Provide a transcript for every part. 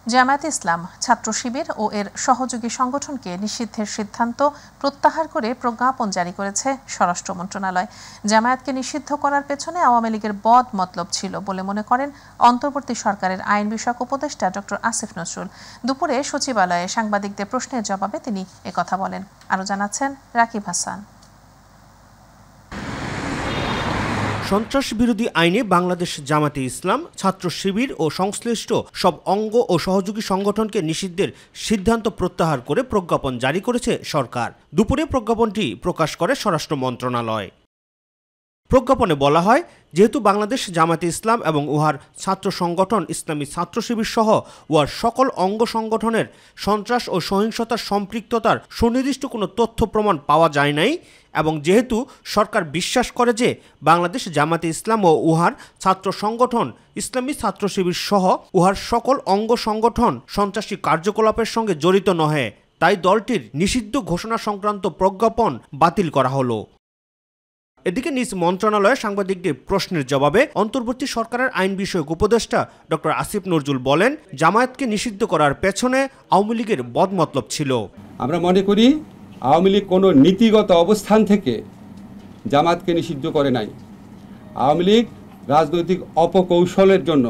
জামায়াতে ইসলাম ছাত্র শিবির ও এর সহযোগী সংগঠনকে নিষিদ্ধের সিদ্ধান্ত প্রত্যাহার করে প্রজ্ঞাপন জারি করেছে স্বরাষ্ট্র মন্ত্রণালয়। জামায়াতকে নিষিদ্ধ করার পেছনে আওয়ামী লীগের বদ মতলব ছিল বলে মনে করেন অন্তর্বর্তী সরকারের আইন বিষয়ক উপদেষ্টা ডক্টর আসিফ নজরুল। দুপুরে সচিবালয়ে সাংবাদিকদের প্রশ্নের জবাবে তিনি একথা বলেন। আরও জানাচ্ছেন রাকিব হাসান। সন্ত্রাস বিরোধী আইনে বাংলাদেশ জামায়াতে ইসলাম ছাত্র শিবির ও সংশ্লিষ্ট সব অঙ্গ ও সহযোগী সংগঠনকে নিষিদ্ধের সিদ্ধান্ত প্রত্যাহার করে প্রজ্ঞাপন জারি করেছে সরকার। দুপুরে প্রজ্ঞাপনটি প্রকাশ করে স্বরাষ্ট্র মন্ত্রণালয়। প্রজ্ঞাপনে বলা হয়, যেহেতু বাংলাদেশ জামায়াতে ইসলাম এবং উহার ছাত্র সংগঠন ইসলামী ছাত্র শিবির সহ উহার সকল অঙ্গ সংগঠনের সন্ত্রাস ও সহিংসতার সম্পৃক্ততার সুনির্দিষ্ট কোনো তথ্য প্রমাণ পাওয়া যায় নাই, এবং যেহেতু সরকার বিশ্বাস করে যে বাংলাদেশ জামায়াতে ইসলাম ও উহার ছাত্র সংগঠন ইসলামী ছাত্র শিবির সহ উহার সকল অঙ্গ সংগঠন সন্ত্রাসী কার্যকলাপের সঙ্গে জড়িত নহে, তাই দলটির নিষিদ্ধ ঘোষণা সংক্রান্ত প্রজ্ঞাপন বাতিল করা হলো। এদিকে নিজ মন্ত্রণালয়ে সাংবাদিকদের প্রশ্নের জবাবে অন্তর্বর্তী সরকারের আইন বিষয়ক উপদেষ্টা ডক্টর আসিফ নজরুল বলেন, জামায়াতকে নিষিদ্ধ করার পেছনে আওয়ামী লীগের বদমতলব ছিল। আমরা মনে করি আওয়ামী লীগ কোনো নীতিগত অবস্থান থেকে জামায়াতকে নিষিদ্ধ করে নাই। আওয়ামী লীগ রাজনৈতিক অপকৌশলের জন্য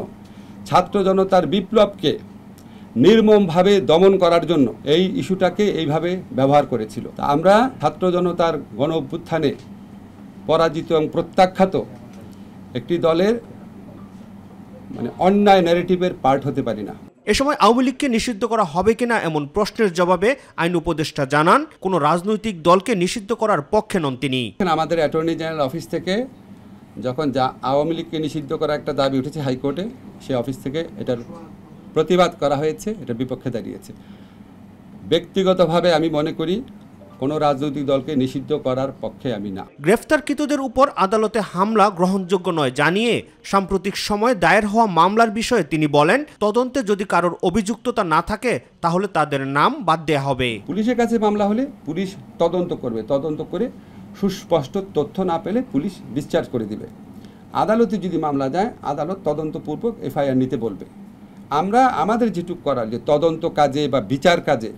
ছাত্র জনতার বিপ্লবকে নির্মমভাবে দমন করার জন্য এই ইস্যুটাকে এইভাবে ব্যবহার করেছিল। আমরা ছাত্র জনতার গণ অভ্যুত্থানে পরাজিত এবং প্রত্যাখ্যাত একটি দলের অন্যায় ন্যারেটিভের পার্ট হতে পারি না। এ সময় আওয়ামী লীগকে নিষিদ্ধ করা হবে কিনা এমন প্রশ্নের জবাবে আইন উপদেষ্টা জানান, কোনো রাজনৈতিক দলকে নিষিদ্ধ করার পক্ষে নন তিনি। আমাদের অ্যাটর্নি জেনারেল অফিস থেকে যখন আওয়ামী লীগকে নিষিদ্ধ করার একটা দাবি উঠেছে হাইকোর্টে, সেই অফিস থেকে এটার প্রতিবাদ করা হয়েছে, এটার বিপক্ষে দাঁড়িয়েছে। ব্যক্তিগতভাবে আমি মনে করি কোনো রাজনৈতিক দলকে নিষিদ্ধ করার পক্ষে আমি না। গ্রেফতারকৃতদের উপর আদালতে হামলা গ্রহণযোগ্য নয় জানিয়ে সাম্প্রতিক সময়ে দায়ের হওয়া মামলার বিষয়ে তিনি বলেন, তদন্তে যদি কারোর অভিযুক্ততা না থাকে তাহলে তাদের নাম বাদ দেওয়া হবে। পুলিশের কাছে মামলা হলে পুলিশ তদন্ত করবে, তদন্ত করে সুস্পষ্ট তথ্য না পেলে পুলিশ ডিসচার্জ করে দিবে। আদালতে যদি মামলা যায়, আদালত তদন্তপূর্বক এফআইআর নিতে বলবে। আমরা আমাদের যেটুকু করার যে তদন্ত কাজে বা বিচার কাজে,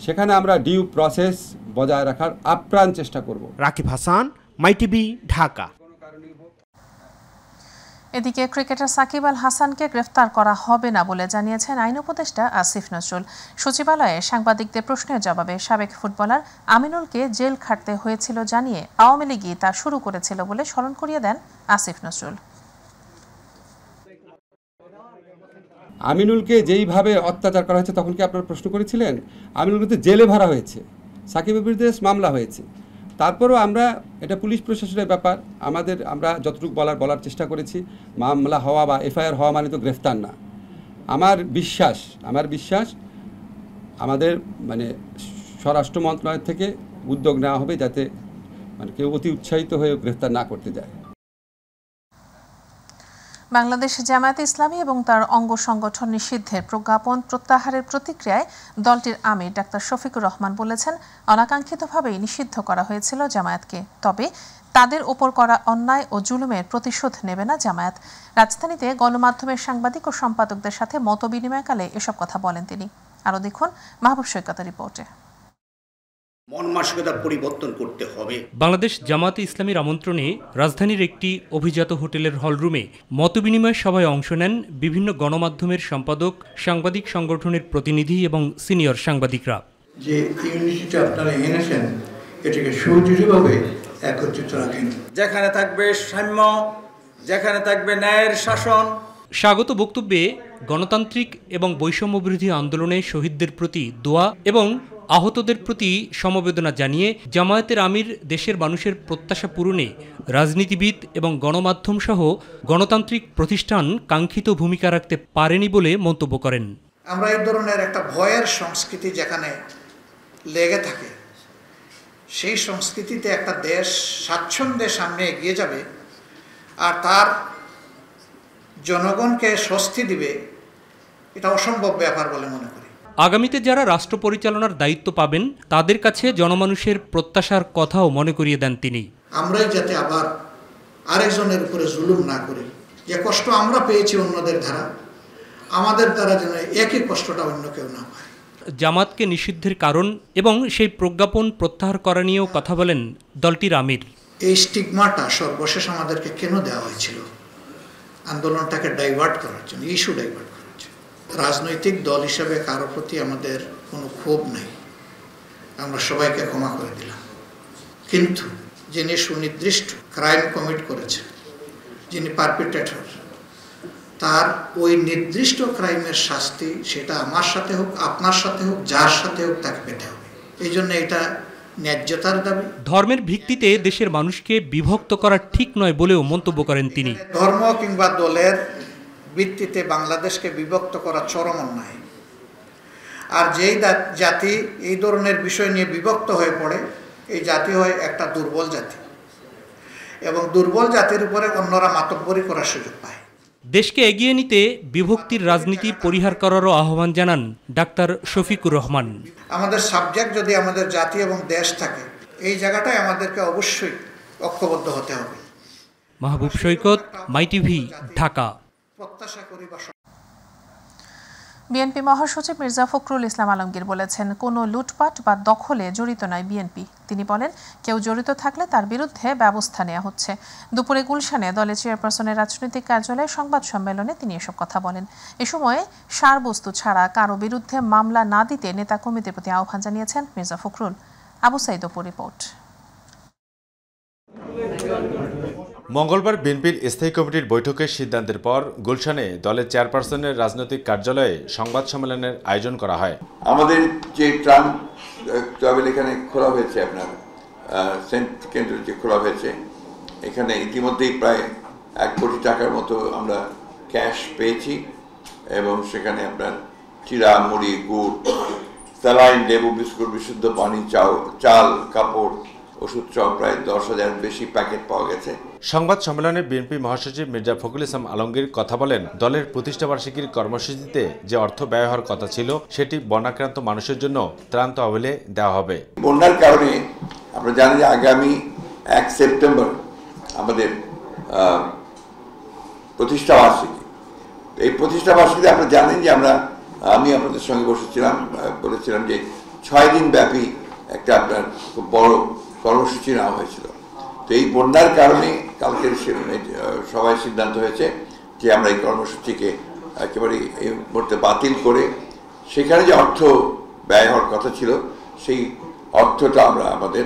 সেখানে আমরা ডিউ প্রসেস বজায় রাখার আপ্রাণ চেষ্টা করব। রাকিব হাসান, মাই টিভি, ঢাকা। এদিকে ক্রিকেটার সাকিব আল হাসানকে গ্রেফতার করা হবে না বলে জানিয়েছেন আইন উপদেষ্টা আসিফ নজরুল। সচিবালয়ে সাংবাদিকদের প্রশ্নের জবাবে সাবেক ফুটবলার আমিনুলকে জেল খাটতে হয়েছিল জানিয়ে আওয়ামী লীগই তা শুরু করেছিল বলে স্মরণ করিয়ে দেন আসিফ নজরুল। আমিনুলকে যেইভাবে অত্যাচার করা হয়েছে তখন কি আপনারা প্রশ্ন করেছিলেন? আমিনুলকে তো জেলে ভরা হয়েছে, সাকিবের বিরুদ্ধে মামলা হয়েছে। তারপরও আমরা, এটা পুলিশ প্রশাসনের ব্যাপার, আমরা যতটুকু বলার চেষ্টা করেছি। মামলা হওয়া বা এফআইআর হওয়া মানে তো গ্রেফতার না। আমার বিশ্বাস আমাদের স্বরাষ্ট্র মন্ত্রণালয় থেকে উদ্যোগ নেওয়া হবে যাতে কেউ অতি উৎসাহিত হয়ে গ্রেফতার না করতে যায়। বাংলাদেশ জামায়াতে ইসলামী এবং তার অঙ্গ সংগঠন নিষিদ্ধের প্রজ্ঞাপন প্রত্যাহারের প্রতিক্রিয়ায় দলটির আমির ডাক্তার শফিকুর রহমান বলেছেন, অনাকাঙ্ক্ষিতভাবেই নিষিদ্ধ করা হয়েছিল জামায়াতকে, তবে তাদের ওপর করা অন্যায় ও জুলুমের প্রতিশোধ নেবে না জামায়াত। রাজধানীতে গণমাধ্যমের সাংবাদিক ও সম্পাদকদের সাথে মতবিনিময়কালে এসব কথা বলেন তিনি। আরও দেখুন মাহবুব সৈকতের রিপোর্টে। মন মানসিকতা পরিবর্তন করতে হবে। বাংলাদেশ জামায়াতে ইসলামীর আমন্ত্রণে রাজধানীর একটি অভিজাত হোটেলের হলরুমে মতবিনিময় সভায় অংশ নেন বিভিন্ন গণমাধ্যমের সম্পাদক, সাংবাদিক সংগঠনের প্রতিনিধি এবং সিনিয়র সাংবাদিকরা। যে ইউনিটিটা আপনারা এনেছেন, এটাকে সুদৃঢ়ভাবে একত্রিত রাখেন। যেখানে থাকবে সাম্য, যেখানে থাকবে ন্যায়ের শাসন। স্বাগত বক্তব্যে গণতান্ত্রিক এবং বৈষম্যবিরোধী আন্দোলনে শহীদদের প্রতি দোয়া এবং আহতদের প্রতি সমবেদনা জানিয়ে জামায়াতের আমির দেশের মানুষের প্রত্যাশা পূরণে রাজনীতিবিদ এবং গণমাধ্যম সহ গণতান্ত্রিক প্রতিষ্ঠান কাঙ্ক্ষিত ভূমিকা রাখতে পারেনি বলে মন্তব্য করেন। আমরা এই ধরনের একটা ভয়ের সংস্কৃতি যেখানে লেগে থাকে, সেই সংস্কৃতিতে একটা দেশ স্বাচ্ছন্দ্যের সামনে এগিয়ে যাবে আর তার জনগণকে স্বস্তি দিবে, এটা অসম্ভব ব্যাপার বলে মনে করি। আগামীতে যারা রাষ্ট্র পরিচালনার দায়িত্ব পাবেন তাদের কাছে জনমানুষের প্রত্যাশার কথাও মনে করিয়ে দেন তিনি। আমরাই যাতে আবার আরেকজনের উপরে জুলুম না করি, যে কষ্ট আমরা পেয়েছি অন্যদের দ্বারা, আমাদের দ্বারা যেন একই কষ্টটা অন্য কেউ না পায়। জামাতকে নিষিদ্ধের কারণ এবং সেই প্রজ্ঞাপন প্রত্যাহার করা নিয়েও কথা বলেন দলটির আমির। এই স্টিগমাটা সর্বশেষ আমাদেরকে কেন দেওয়া হয়েছিল? আন্দোলনটাকে ডাইভার্ট করার জন্য, ইস্যু ডাইভার্ট করার জন্য। রাজনৈতিক দল হিসেবে কারোর প্রতি আমাদের কোনো ক্ষোভ নেই, আমরা সবাইকে ক্ষমা করে দিলাম। কিন্তু যিনি সুনির্দিষ্ট ক্রাইম কমিট করেছেন, যিনি পারপিট্রেটর, তার ওই নির্দিষ্ট ক্রাইমের শাস্তি সেটা আমার সাথে হোক, আপনার সাথে হোক, যার সাথে হোক, তাকে পেতে হবে। এই জন্য এটা ন্যায্যতার দাবি। ধর্মের ভিত্তিতে দেশের মানুষকে বিভক্ত করা ঠিক নয় বলেও মন্তব্য করেন তিনি। ধর্ম কিংবা দলের ভিত্তিতে বাংলাদেশকে বিভক্ত করা চরম অন্যায়। আর যেই জাতি এই ধরনের বিষয় নিয়ে বিভক্ত হয়ে পড়ে, এই জাতি হয় একটা দুর্বল জাতি, এবং দুর্বল জাতির উপরে অন্যরা মাতব্বরি করার সুযোগ পায়। দেশকে এগিয়ে নিতে বিভক্তির রাজনীতি পরিহার করারও আহ্বান জানান ডাক্তার শফিকুর রহমান। আমাদের সাবজেক্ট যদি আমাদের জাতি এবং দেশ থাকে, এই জায়গাটায় আমাদেরকে অবশ্যই ঐক্যবদ্ধ হতে হবে। মাহবুব সৈকত, মাই টিভি, ঢাকা। প্রত্যাশা করি বা বিএনপি মহাসচিব মির্জা ফখরুল ইসলাম আলমগীর বলেছেন, কোনো লুটপাট বা দখলে জড়িত নয় বিএনপি। তিনি বলেন, কেউ জড়িত থাকলে তার বিরুদ্ধে ব্যবস্থা নেওয়া হচ্ছে। দুপুরে গুলশানে দলের চেয়ারপারসনের রাজনৈতিক কার্যালয়ে সংবাদ সম্মেলনে তিনি এসব কথা বলেন। এ সময় সারবস্তু ছাড়া কারো বিরুদ্ধে মামলা না দিতে নেতা কর্মীদের প্রতি আহ্বান জানিয়েছেন মির্জা ফখরুল। আবু সাইদ অপুর রিপোর্ট। মঙ্গলবার বিএনপির স্থায়ী কমিটির বৈঠকের সিদ্ধান্তের পর গুলশানে দলের চেয়ারপারসনের রাজনৈতিক কার্যালয়ে সংবাদ সম্মেলনের আয়োজন করা হয়। আমাদের যে ট্রাম ট্রাভেল এখানে খোলা হয়েছে, আপনার সেন্ট কেন্দ্র যে খোলা হয়েছে, এখানে ইতিমধ্যেই প্রায় 1 কোটি টাকার মতো আমরা ক্যাশ পেয়েছি, এবং সেখানে আপনার চিরা, মুড়ি, গুড়, স্যালাইন, লেবু, বিস্কুট, বিশুদ্ধ পানি, চাল, কাপড়, ওষুধ সহ প্রায় 10,000 বেশি প্যাকেট পাওয়া গেছে। সংবাদ সম্মেলনে বিএনপি মহাসচিব মির্জা ফখরুল ইসলাম আলমগীর কথা বলেন, দলের প্রতিষ্ঠাবার্ষিকীর কর্মসূচিতে যে অর্থ ব্যয় হওয়ার কথা ছিল সেটি বন্যাক্রান্ত মানুষের জন্য ত্রাণ তহবিলে দেওয়া হবে। বন্যার কারণে আমরা জানি যে আগামী 1 সেপ্টেম্বর আমাদের প্রতিষ্ঠাবার্ষিকী। এই প্রতিষ্ঠাবার্ষিকীতে আপনারা জানেন যে আমি আপনাদের সঙ্গে বলেছিলাম যে 6 দিন ব্যাপী একটা আপনার খুব বড় কর্মসূচি নেওয়া হয়েছিল। তো এই বন্যার কারণে কালকের সবাই সিদ্ধান্ত হয়েছে যে আমরা এই কর্মসূচিকে একেবারে এই মুহূর্তে বাতিল করে সেখানে যে অর্থ ব্যয় হওয়ার কথা ছিল সেই অর্থটা আমরা আমাদের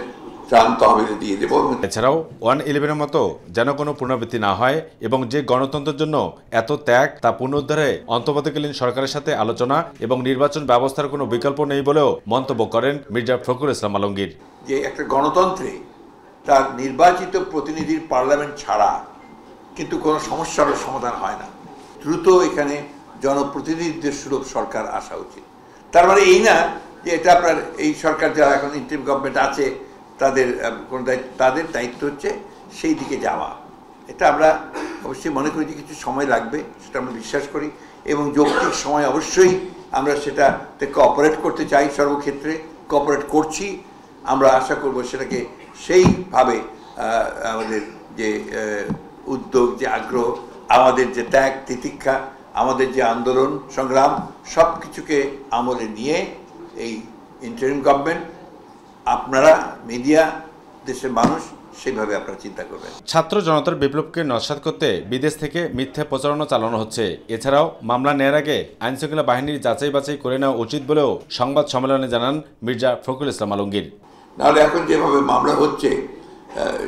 ত্রাণ তহবিলে দিয়ে দেব। এছাড়াও 111-এর মতো যেন কোনো পুনরাবৃত্তি না হয় এবং যে গণতন্ত্রের জন্য এত ত্যাগ তা পুনরুদ্ধারে অন্তর্বর্তীকালীন সরকারের সাথে আলোচনা এবং নির্বাচন ব্যবস্থার কোনো বিকল্প নেই বলেও মন্তব্য করেন মির্জা ফখরুল ইসলাম আলমগীর। যে একটা গণতন্ত্রে তার নির্বাচিত প্রতিনিধির পার্লামেন্ট ছাড়া কিন্তু কোনো সমস্যার সমাধান হয় না। দ্রুত এখানে জনপ্রতিনিধিদের সুলভ সরকার আসা উচিত। তার মানে এই না যে এটা আপনার এই সরকার যারা এখন ইন্টারিম গভর্নমেন্ট আছে তাদের দায়িত্ব হচ্ছে সেই দিকে যাওয়া। এটা আমরা অবশ্যই মনে করি যে কিছু সময় লাগবে, সেটা আমরা বিশ্বাস করি, এবং যৌক্তিক সময় অবশ্যই আমরা সেটাতে কোঅপারেট করতে চাই, সর্বক্ষেত্রে কোঅপারেট করছি। আমরা আশা করব সেটাকে সেইভাবে আমাদের যে উদ্যোগ, যে আগ্রহ, আমাদের যে ত্যাগ তিতিক্ষা, আমাদের যে আন্দোলন সংগ্রাম, সব কিছুকে আমলে নিয়ে এই ইন্টারিম গভর্নমেন্ট, আপনারা মিডিয়া, দেশের মানুষ সেইভাবে আপনারা চিন্তা করবেন। ছাত্র জনতার বিপ্লবকে নস্যাৎ করতে বিদেশ থেকে মিথ্যা প্রচারণা চালানো হচ্ছে। এছাড়াও মামলা নেয়ার আগে আইনশৃঙ্খলা বাহিনীর যাচাই বাছাই করে নেওয়া উচিত বলেও সংবাদ সম্মেলনে জানান মির্জা ফখরুল ইসলাম আলমগীর। নাহলে এখন যেভাবে মামলা হচ্ছে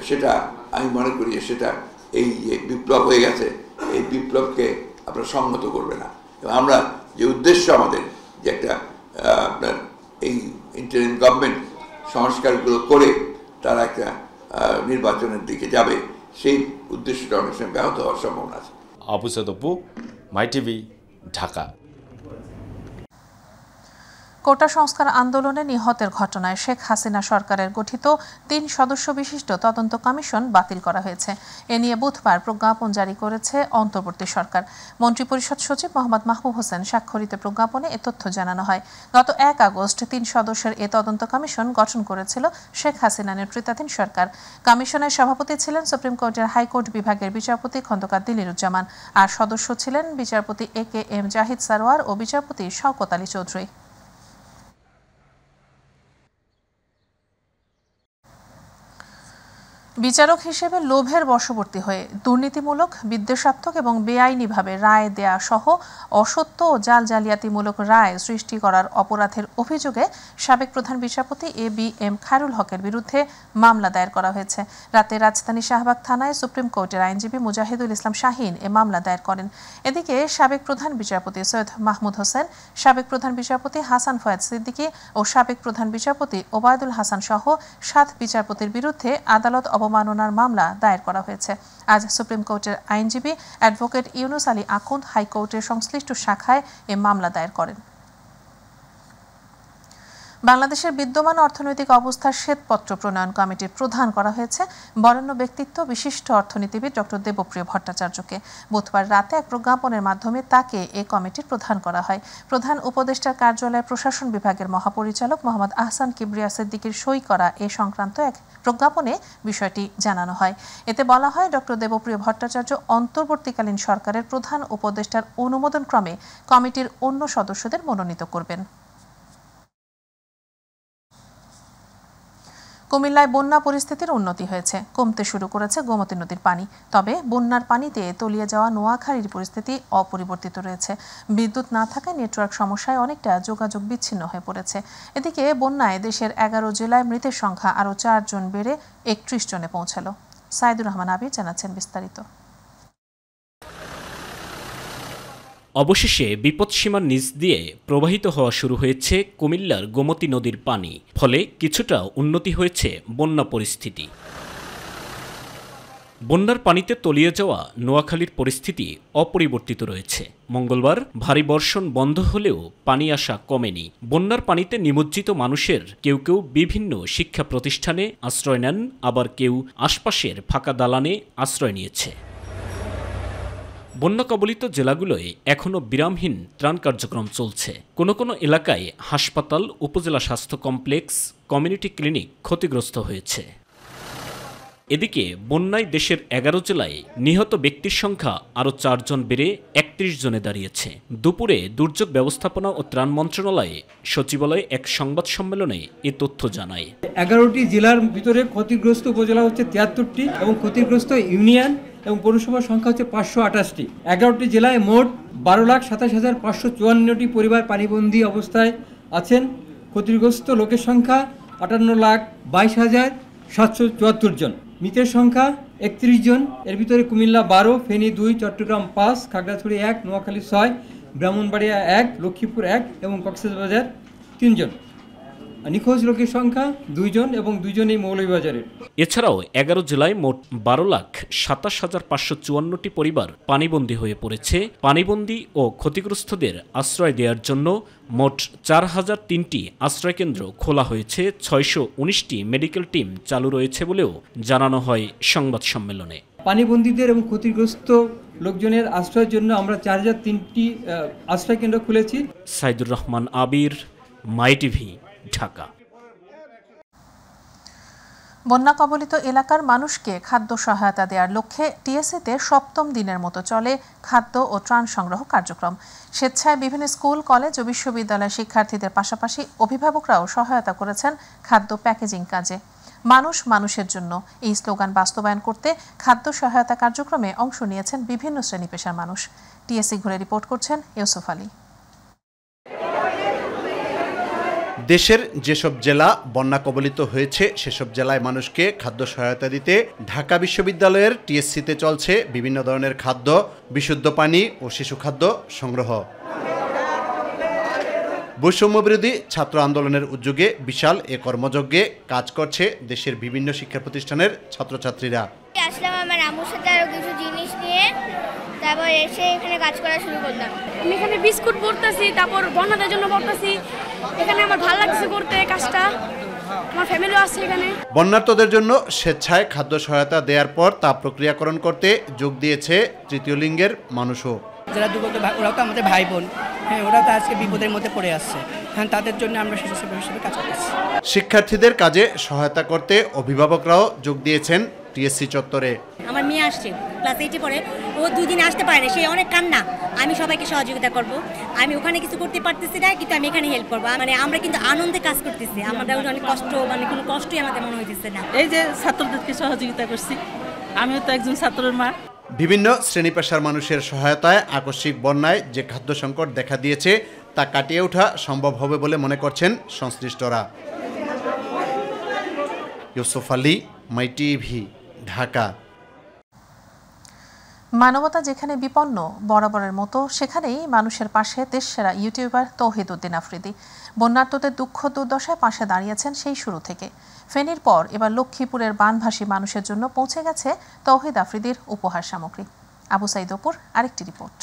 সেটা আমি মনে করি যে সেটা এই যে বিপ্লব হয়ে গেছে, এই বিপ্লবকে আপনারা সংহত করবে না। এবং আমরা যে উদ্দেশ্য আমাদের যে একটা আপনার এই ইন্টারিম গভর্নমেন্ট সংস্কারগুলো করে তারা একটা নির্বাচনের দিকে যাবে, সেই উদ্দেশ্যটা অনেক সময় ব্যাহত হওয়ার সম্ভাবনা আছে। আবু সাইদ অপু, মাই টিভি, ঢাকা। কোটা সংস্কার আন্দোলনে নিহতের ঘটনায় শেখ হাসিনা সরকারের গঠিত 3 সদস্য বিশিষ্ট তদন্ত কমিশন বাতিল করা হয়েছে। এ নিয়ে বুধবার প্রজ্ঞাপন জারি করেছে অন্তর্বর্তী সরকার। মন্ত্রিপরিষদ সচিব মোহাম্মদ মাহবুব হোসেন স্বাক্ষরিত প্রজ্ঞাপনে এ তথ্য জানানো হয়। গত 1 আগস্ট 3 সদস্যের এ তদন্ত কমিশন গঠন করেছিল শেখ হাসিনা নেতৃত্বাধীন সরকার। কমিশনের সভাপতি ছিলেন সুপ্রিম কোর্টের হাইকোর্ট বিভাগের বিচারপতি খন্দকার দিলিরুজ্জামান, আর সদস্য ছিলেন বিচারপতি AKM জাহিদ সারোয়ার ও বিচারপতি শওকত আলী চৌধুরী। বিচারক হিসেবে লোভের বশবর্তী হয়ে দুর্নীতিমূলক, বিদ্বেষাত্মক এবং বেআইনিভাবে রায় দেয়া সহ অসত্য ও জালিয়াতিমূলক রায় সৃষ্টি করার অপরাধের অভিযোগে সাবেক প্রধান বিচারপতি ABM খায়রুল হকের বিরুদ্ধে মামলা দায়ের করা হয়েছে। রাতে রাজধানী শাহবাগ থানায় সুপ্রিম কোর্টের আইনজীবী মুজাহিদুল ইসলাম শাহীন এ মামলা দায়ের করেন। এদিকে সাবেক প্রধান বিচারপতি সৈয়দ মাহমুদ হোসেন, সাবেক প্রধান বিচারপতি হাসান ফয়েজ সিদ্দিকী ও সাবেক প্রধান বিচারপতি ওবায়দুল হাসান সহ 7 বিচারপতির বিরুদ্ধে আদালত অবমাননার মামলা দায়ের করা হয়েছে। আজ সুপ্রিম কোর্টের আইনজীবী অ্যাডভোকেট ইউনুস আলী আকুন্দ হাইকোর্টের সংশ্লিষ্ট শাখায় এ মামলা দায়ের করেন। বাংলাদেশের বিদ্যমান অর্থনৈতিক অবস্থার শ্বেতপত্র প্রণয়ন কমিটির প্রধান করা হয়েছে বরেণ্য ব্যক্তিত্ব বিশিষ্ট অর্থনীতিবিদ ডক্টর দেবপ্রিয় ভট্টাচার্যকে। বুধবার রাতে এক প্রজ্ঞাপনের মাধ্যমে তাকে এ কমিটির প্রধান করা হয়। প্রধান উপদেষ্টার কার্যালয়ের প্রশাসন বিভাগের মহাপরিচালক মোহাম্মদ আহসান কিবরিয়া সিদ্দিকীর সই করা এ সংক্রান্ত এক প্রজ্ঞাপনে বিষয়টি জানানো হয়। এতে বলা হয়, ডক্টর দেবপ্রিয় ভট্টাচার্য অন্তর্বর্তীকালীন সরকারের প্রধান উপদেষ্টার অনুমোদনক্রমে কমিটির অন্য সদস্যদের মনোনীত করবেন। কুমিল্লায় বন্যা পরিস্থিতির উন্নতি হয়েছে, কমতে শুরু করেছে গোমতী নদীর পানি। তবে বন্যার পানিতে তলিয়ে যাওয়া নোয়াখালীর পরিস্থিতি অপরিবর্তিত রয়েছে। বিদ্যুৎ না থাকায় নেটওয়ার্ক সমস্যায় অনেকটা যোগাযোগ বিচ্ছিন্ন হয়ে পড়েছে। এদিকে বন্যায় দেশের 11 জেলায় মৃতের সংখ্যা আরও 4 জন বেড়ে 31 জনে পৌঁছাল। সাইদুর রহমান আবির জানাচ্ছেন বিস্তারিত। অবশেষে বিপদসীমার নিচ দিয়ে প্রবাহিত হওয়া শুরু হয়েছে কুমিল্লার গোমতী নদীর পানি, ফলে কিছুটা উন্নতি হয়েছে বন্যা পরিস্থিতি। বন্যার পানিতে তলিয়ে যাওয়া নোয়াখালীর পরিস্থিতি অপরিবর্তিত রয়েছে। মঙ্গলবার ভারী বর্ষণ বন্ধ হলেও পানি আসা কমেনি। বন্যার পানিতে নিমজ্জিত মানুষের কেউ কেউ বিভিন্ন শিক্ষা প্রতিষ্ঠানে আশ্রয় নেন, আবার কেউ আশপাশের ফাঁকা দালানে আশ্রয় নিয়েছে। বন্যা কবলিত জেলাগুলোয় এখনও বিরামহীন ত্রাণ কার্যক্রম চলছে। কোনো কোনো এলাকায় হাসপাতাল, উপজেলা স্বাস্থ্য কমপ্লেক্স, কমিউনিটি ক্লিনিক ক্ষতিগ্রস্ত হয়েছে। এদিকে বন্যায় দেশের 11 জেলায় নিহত ব্যক্তির সংখ্যা আরও 4 জন বেড়ে 31 জনে দাঁড়িয়েছে। দুপুরে দুর্যোগ ব্যবস্থাপনা ও ত্রাণ মন্ত্রণালয়ে সচিবালয়ে এক সংবাদ সম্মেলনে এ তথ্য জানায়। 11টি জেলার ভিতরে ক্ষতিগ্রস্ত উপজেলা হচ্ছে 73টি এবং ক্ষতিগ্রস্ত ইউনিয়ন এবং পৌরসভার সংখ্যা হচ্ছে 528টি। 11টি জেলায় মোট 12,27,554টি পরিবার পানিবন্দী অবস্থায় আছেন। ক্ষতিগ্রস্ত লোকের সংখ্যা 58,22,774 জন। মৃতের সংখ্যা 31 জন। এর ভিতরে কুমিল্লা 12, ফেনী 2, চট্টগ্রাম 5, খাগড়াছড়ি 1, নোয়াখালী 6, ব্রাহ্মণবাড়িয়া 1, লক্ষ্মীপুর 1 এবং কক্সবাজার 3 জন। নিখোঁজ লোকের সংখ্যা 2 জন এবং 2 জনই মৌলভীবাজারের। এছাড়াও 11 জেলায় মোট 12,27,554টি পরিবার পানিবন্দী হয়ে পড়েছে। পানিবন্দী ও ক্ষতিগ্রস্তদের আশ্রয় দেওয়ার জন্য মোট 4,003টি আশ্রয়কেন্দ্র খোলা হয়েছে। 619টি মেডিকেল টিম চালু রয়েছে বলেও জানানো হয় সংবাদ সম্মেলনে। পানিবন্দীদের এবং ক্ষতিগ্রস্ত লোকজনের আশ্রয়ের জন্য আমরা 4,003টি আশ্রয়কেন্দ্র খুলেছি। সাইদুর রহমান আবির, মাই টিভি, ঢাকা। বন্যা কবলিত এলাকার মানুষকে খাদ্য সহায়তা দেওয়ার লক্ষ্যে টিএসসিতে 7ম দিনের মতো চলে খাদ্য ও ত্রাণ সংগ্রহ কার্যক্রম। স্বেচ্ছায় বিভিন্ন স্কুল, কলেজ ও বিশ্ববিদ্যালয়ের শিক্ষার্থীদের পাশাপাশি অভিভাবকরাও সহায়তা করেছেন খাদ্য প্যাকেজিং কাজে। মানুষ মানুষের জন্য এই স্লোগান বাস্তবায়ন করতে খাদ্য সহায়তা কার্যক্রমে অংশ নিয়েছেন বিভিন্ন শ্রেণী পেশার মানুষ। টিএসসি ঘুরে রিপোর্ট করছেন ইউসুফ আলী। দেশের যেসব জেলা বন্যা কবলিত হয়েছে সেসব জেলায় মানুষকে খাদ্য সহায়তা দিতে ঢাকা বিশ্ববিদ্যালয়ের টিএসসিতে চলছে বিভিন্ন ধরনের খাদ্য, বিশুদ্ধ পানি ও শিশু খাদ্য সংগ্রহ। বৈষম্যবিরোধী ছাত্র আন্দোলনের উদ্যোগে বিশাল এ কর্মযজ্ঞে কাজ করছে দেশের বিভিন্ন শিক্ষা প্রতিষ্ঠানের ছাত্রছাত্রীরা। আসলাম আমার আম্মুর সাথে আরো কিছু জিনিস নিয়ে, তারপর এসে এখানে কাজ করা শুরু করলাম। আমি এখানে বিস্কুট পড়তেছি, তারপর বন্যাদের জন্য পড়তেছি। এখানে আমার ভালো লাগছে করতে কাজটা, আমার ফ্যামিলিও আছে এখানে। বন্যার্তদের জন্য স্বেচ্ছায় খাদ্য সহায়তা দেওয়ার পর তা প্রক্রিয়াকরণ করতে যোগ দিয়েছে তৃতীয় লিঙ্গের মানুষও। যারা দুর্গত, ওরাও তো আমাদের ভাই বোন, হ্যাঁ, ওরা তো আজকে বিপদের মধ্যে পড়ে আসছে, হ্যাঁ, তাদের জন্য আমরা স্বেচ্ছাসেবী হিসেবে কাজ করছি। শিক্ষার্থীদের কাজে সহায়তা করতে অভিভাবকরাও যোগ দিয়েছেন টিএসসি চত্বরে। আমার মেয়ে আসছে ক্লাস 8-এ পড়ে, ও 2 দিন আসতে পারে না, সে অনেক কান্না। আমি সবাইকে সহযোগিতা করব, আমি ওখানে কিছু করতে পারতেছি না, কিন্তু আমি এখানে হেল্প করবো। মানে আমরা কিন্তু আনন্দে কাজ করতেছি, আমাদের অনেক কষ্ট, মানে কোনো কষ্টই আমাদের মনে হইতেছে না। এই যে ছাত্রদেরকে সহযোগিতা করছি, আমিও তো একজন ছাত্রের মা। বিভিন্ন শ্রেণী পেশার মানুষের সহায়তায় আকস্মিক বন্যায় যে খাদ্য সংকট দেখা দিয়েছে তা কাটিয়ে ওঠা সম্ভব হবে বলে মনে করছেন সংশ্লিষ্টরা। ইউসুফ আলী, মাই টিভি, ঢাকা। মানবতা যেখানে বিপন্ন বরাবরের মতো সেখানেই মানুষের পাশে দেশসেরা ইউটিউবার তৌহিদ উদ্দিন আফ্রিদি। বন্যার্তদের দুঃখ দুর্দশায় পাশে দাঁড়িয়েছেন সেই শুরু থেকে। ফেনীর পর এবার লক্ষ্মীপুরের বানভাসী মানুষের জন্য পৌঁছে গেছে তৌহিদ আফ্রিদির উপহার সামগ্রী। আবু সাইদ অপুর আরেকটি রিপোর্ট।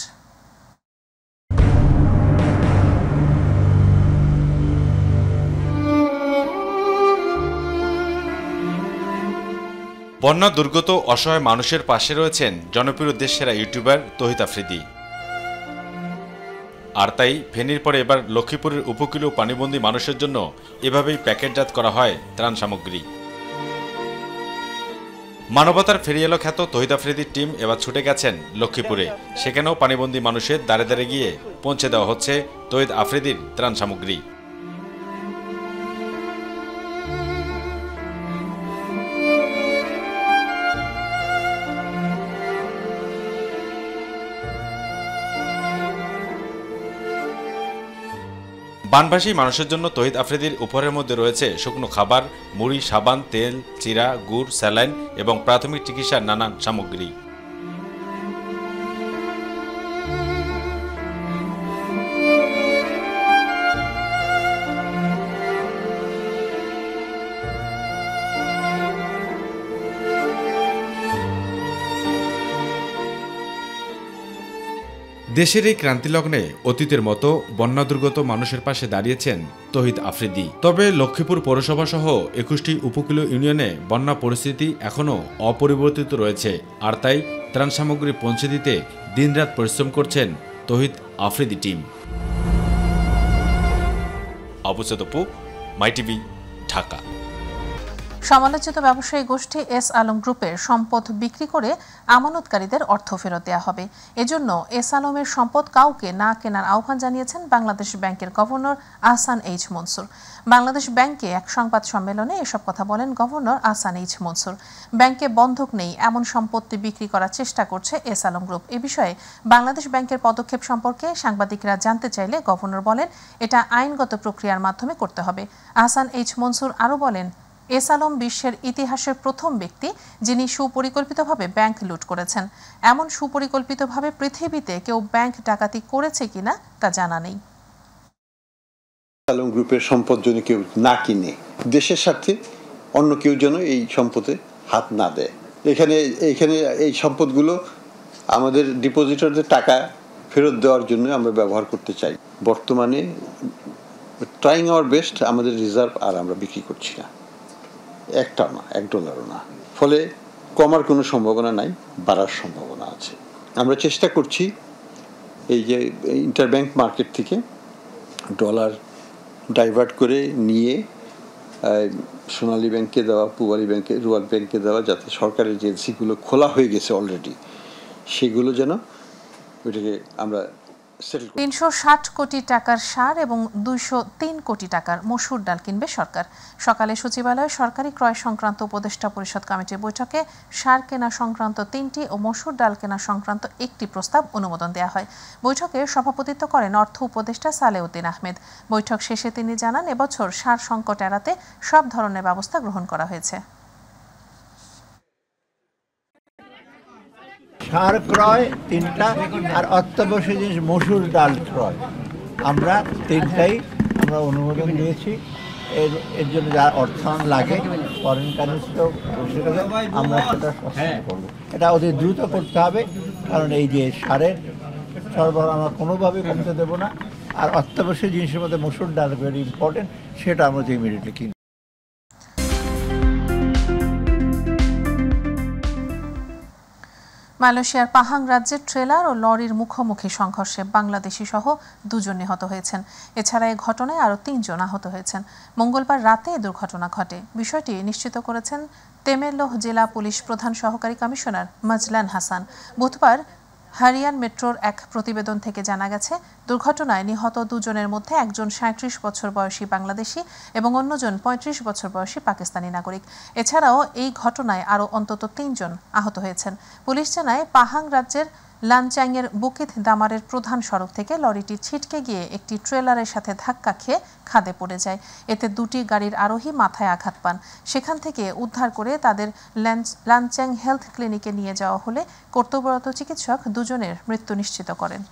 বন্যা দুর্গত অসহায় মানুষের পাশে রয়েছেন জনপ্রিয় দেশসেরা ইউটিউবার তৌহিদ আফ্রিদি। আর তাই ফেনীর পরে এবার লক্ষ্মীপুরের উপকূলীয় পানিবন্দী মানুষের জন্য এভাবেই প্যাকেটজাত করা হয় ত্রাণ সামগ্রী। মানবতার ফেরিয়ালো খ্যাত তৌহিদ আফ্রিদির টিম এবার ছুটে গেছেন লক্ষ্মীপুরে। সেখানেও পানিবন্দী মানুষের দ্বারে দ্বারে গিয়ে পৌঁছে দেওয়া হচ্ছে তৌহিদ আফ্রিদির ত্রাণ সামগ্রী। বানভাসী মানুষের জন্য তৌহিদ আফ্রিদির উপহারের মধ্যে রয়েছে শুকনো খাবার, মুড়ি, সাবান, তেল, চিরা, গুড়, স্যালাইন এবং প্রাথমিক চিকিৎসার নানান সামগ্রী। দেশের এই ক্রান্তিলগ্নে অতীতের মতো বন্যা দুর্গত মানুষের পাশে দাঁড়িয়েছেন তৌহিদ আফ্রিদি। তবে লক্ষ্মীপুর পৌরসভা সহ 21টি উপকূলীয় ইউনিয়নে বন্যা পরিস্থিতি এখনও অপরিবর্তিত রয়েছে। আর তাই ত্রাণ সামগ্রী পৌঁছে দিতে দিনরাত পরিশ্রম করছেন তৌহিদ আফ্রিদি টিম। আবু সাইদ অপু, মাই টিভি, ঢাকা। সমালোচিত ব্যবসায়ী গোষ্ঠী এস আলম গ্রুপের সম্পদ বিক্রি করে আমানতকারীদের অর্থ ফেরত দেওয়া হবে। এজন্য এস আলমের সম্পদ কাউকে না কেনার আহ্বান জানিয়েছেন বাংলাদেশ ব্যাংকের গভর্নর আহসান এইচ মনসুর। বাংলাদেশ ব্যাংকে এক সংবাদ সম্মেলনে এসব কথা বলেন গভর্নর আহসান এইচ মনসুর। ব্যাংকে বন্ধক নেই এমন সম্পত্তি বিক্রি করার চেষ্টা করছে এস আলম গ্রুপ। এ বিষয়ে বাংলাদেশ ব্যাংকের পদক্ষেপ সম্পর্কে সাংবাদিকরা জানতে চাইলে গভর্নর বলেন, এটা আইনগত প্রক্রিয়ার মাধ্যমে করতে হবে। আহসান এইচ মনসুর আরও বলেন, এস আলম বিশ্বের ইতিহাসের প্রথম ব্যক্তি যিনি সুপরিকল্পিতভাবে ব্যাংক লুট করেছেন। এমন সুপরিকল্পিতভাবে পৃথিবীতে কেউ ব্যাংক ডাকাতি করেছে কিনা তা জানা নেই। আলম গ্রুপের সম্পদ যেন কেউ না কিনে, দেশের স্বার্থে অন্য কেউ যেন এই সম্পদে হাত না দেয়। এখানে এই সম্পদগুলো আমাদের ডিপোজিটরদের টাকা ফেরত দেওয়ার জন্য আমরা ব্যবহার করতে চাই। বর্তমানে ট্রাইং আওয়ার বেস্ট, আমাদের রিজার্ভ আর আমরা বিক্রি করছি না, একটাও না, $1 না। ফলে কমার কোনো সম্ভাবনা নাই, বাড়ার সম্ভাবনা আছে। আমরা চেষ্টা করছি এই যে ইন্টারব্যাংক মার্কেট থেকে ডলার ডাইভার্ট করে নিয়ে সোনালী ব্যাংকে দেওয়া, পূবালী ব্যাংকে, রুয়াল ব্যাংকে দেওয়া, যাতে সরকারের যে এজেন্সিগুলো খোলা হয়ে গেছে অলরেডি, সেগুলো যেন ওইটাকে আমরা 360 কোটি টাকার সার এবং 203 কোটি টাকার মসুর ডাল কিনবে সরকার। সকালে সচিবালয়ে সরকারি ক্রয় সংক্রান্ত উপদেষ্টা পরিষদ কমিটির বৈঠকে সার কেনা সংক্রান্ত 3টি ও মসুর ডাল কেনা সংক্রান্ত 1টি প্রস্তাব অনুমোদন দেওয়া হয়। বৈঠকে সভাপতিত্ব করেন অর্থ উপদেষ্টা সালেউদ্দিন আহমেদ। বৈঠক শেষে তিনি জানান, এবছর সার সংকট এড়াতে সব ধরনের ব্যবস্থা গ্রহণ করা হয়েছে। সার ক্রয় 3টা আর অত্যাবশ্যক জিনিস মসুর ডাল ক্রয়, আমরা 3টাই আমরা অনুমোদন দিয়েছি। এর জন্য যা অর্থায়ন লাগে ফরেন কারেন্সিও আমরা সেটা সচেতন করবো। এটা অতি দ্রুত করতে হবে, কারণ এই যে সারের সরবরাহ আমরা কোনোভাবে কমতে দেবো না। আর অত্যাবশ্যক জিনিসের মধ্যে মসুর ডাল ভেরি ইম্পর্টেন্ট, সেটা আমরা ইমিডিয়েটলি কিনব। মালয়েশিয়ার পাহাং রাজ্যের ট্রেলার ও লরির মুখোমুখি সংঘর্ষে বাংলাদেশি সহ 2 জন নিহত হয়েছেন। এছাড়া এই ঘটনায় আরও 3 জন আহত হয়েছেন। মঙ্গলবার রাতে এই দুর্ঘটনা ঘটে। বিষয়টি নিশ্চিত করেছেন তেমেরলোহ জেলা পুলিশ প্রধান সহকারী কমিশনার মাজলান হাসান। বুধবার হারিয়ান মেট্রোর এক প্রতিবেদন থেকে জানা গেছে, দুর্ঘটনায় নিহত 2 জনের মধ্যে একজন 37 বছর বয়সী বাংলাদেশি এবং অন্যজন 35 বছর বয়সী পাকিস্তানি নাগরিক। এছাড়াও এই ঘটনায় আরও অন্তত 3 জন আহত হয়েছেন। পুলিশ জানায়, পাহাং রাজ্যের লানচাংয়ের বুকিত দামারের প্রধান সড়ক থেকে লরিটি ছিটকে গিয়ে একটি ট্রেলারের সাথে ধাক্কা খেয়ে খাদে পড়ে যায়। এতে 2টি গাড়ির আরোহী মাথায় আঘাত পান। সেখান থেকে উদ্ধার করে তাদের লানচাং হেলথ ক্লিনিকে নিয়ে যাওয়া হলে কর্তব্যরত চিকিৎসক 2 জনের মৃত্যু নিশ্চিত করেন।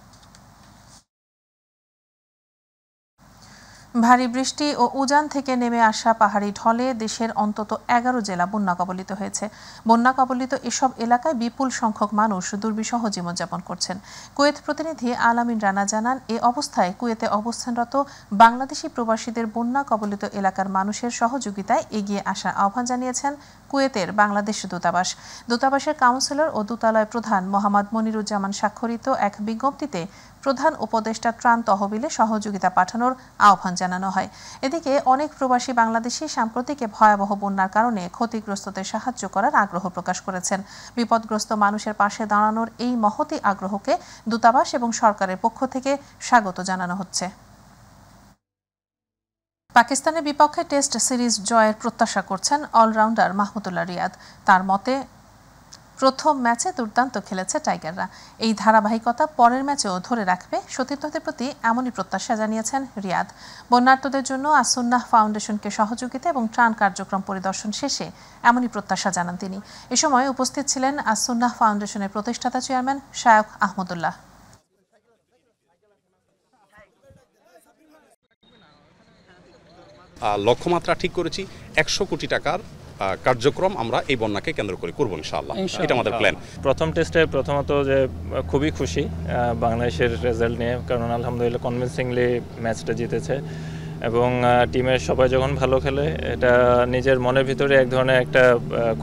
ভারী বৃষ্টি ও উজান থেকে নেমে আসা পাহাড়ি ঢলে দেশের অন্তত 11 জেলা বন্যা কবলিত হয়েছে। বন্যা কবলিত এসব এলাকায় বিপুল সংখ্যক মানুষ দুর্বিষহ জীবনযাপন করছেন। কুয়েত প্রতিনিধি আলামিন রানা জানান, এ অবস্থায় কুয়েতে অবস্থানরত বাংলাদেশি প্রবাসীদের বন্যা কবলিত এলাকার মানুষের সহযোগিতায় এগিয়ে আসার আহ্বান জানিয়েছেন কুয়েতের বাংলাদেশ দূতাবাস। দূতাবাসের কাউন্সিলর ও দূতালয় প্রধান মোহাম্মদ মনিরুজ্জামান স্বাক্ষরিত এক বিজ্ঞপ্তিতে প্রধান উপদেষ্টা ত্রাণ তহবিলে সহযোগিতা পাঠানোর আহ্বান জানানো হয়। এদিকে অনেক প্রবাসী বাংলাদেশি সাম্প্রতিক ভয়াবহ বন্যার কারণে ক্ষতিগ্রস্তদের সাহায্য করার আগ্রহ প্রকাশ করেছেন। বিপদগ্রস্ত মানুষের পাশে দাঁড়ানোর এই মহতী আগ্রহকে দূতাবাস এবং সরকারের পক্ষ থেকে স্বাগত জানানো হচ্ছে। পাকিস্তানের বিপক্ষে টেস্ট সিরিজ জয়ের প্রত্যাশা করছেন অলরাউন্ডার মাহমুদুল্লাহ রিয়াদ। তার মতে, প্রথম ম্যাচে দুর্দান্ত খেলেছে টাইগাররা। এই ধারাবাহিকতা পরের ম্যাচেও ধরে রাখবে, সতীর্থদের প্রতি এমনই প্রত্যাশা জানিয়েছেন রিয়াদ। বন্যার্তদের জন্য আসুন্নাহ ফাউন্ডেশনকে সহযোগিতা এবং ত্রাণ কার্যক্রম পরিদর্শন শেষে এমনই প্রত্যাশা জানান তিনি। এ সময় উপস্থিত ছিলেন আসুন্নাহ ফাউন্ডেশনের প্রতিষ্ঠাতা চেয়ারম্যান শায়খ আহমদুল্লাহ। লক্ষ্যমাত্রা ঠিক করেছি 100 কোটি টাকার কার্যক্রম আমরা এই বন্যাকে কেন্দ্র করে করব ইনশাআল্লাহ। এটা আমাদের প্ল্যান। প্রথম টেস্টে প্রথমত যে খুবই খুশি বাংলাদেশের রেজাল্ট নিয়ে, কারণ আলহামদুলিল্লাহ কনভিনসিংলি ম্যাচটা জিতেছে এবং টিমের সবাই যখন ভালো খেলে এটা নিজের মনের ভিতরে এক ধরনের একটা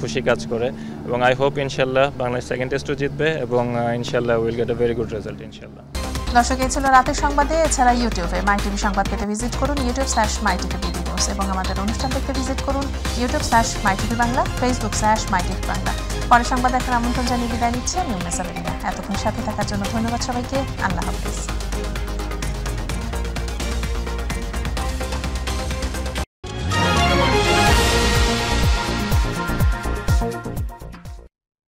খুশি কাজ করে এবং আই হোপ ইনশাআল্লাহ বাংলাদেশ সেকেন্ড টেস্টও জিতবে এবং ইনশাআল্লাহ will get a very good result ইনশাআল্লাহ। দর্শক, এই ছিল রাতের সংবাদে। এছাড়া ইউটিউবে মাই টিভি সংবাদ পেতে ভিজিট করুন youtube/mytvb নিউজ এবং আমাদের অনুষ্ঠান দেখতে ভিজিট করুন youtube/mytv বাংলা, facebook/mytv বাংলা। পরে সংবাদ দেখার আমন্ত্রণ জানিয়ে বিদায় নিচ্ছি আমি উম্মে সাবেরিনা। এতক্ষণ সাথে থাকার জন্য ধন্যবাদ সবাইকে। আল্লাহ হাফেজ।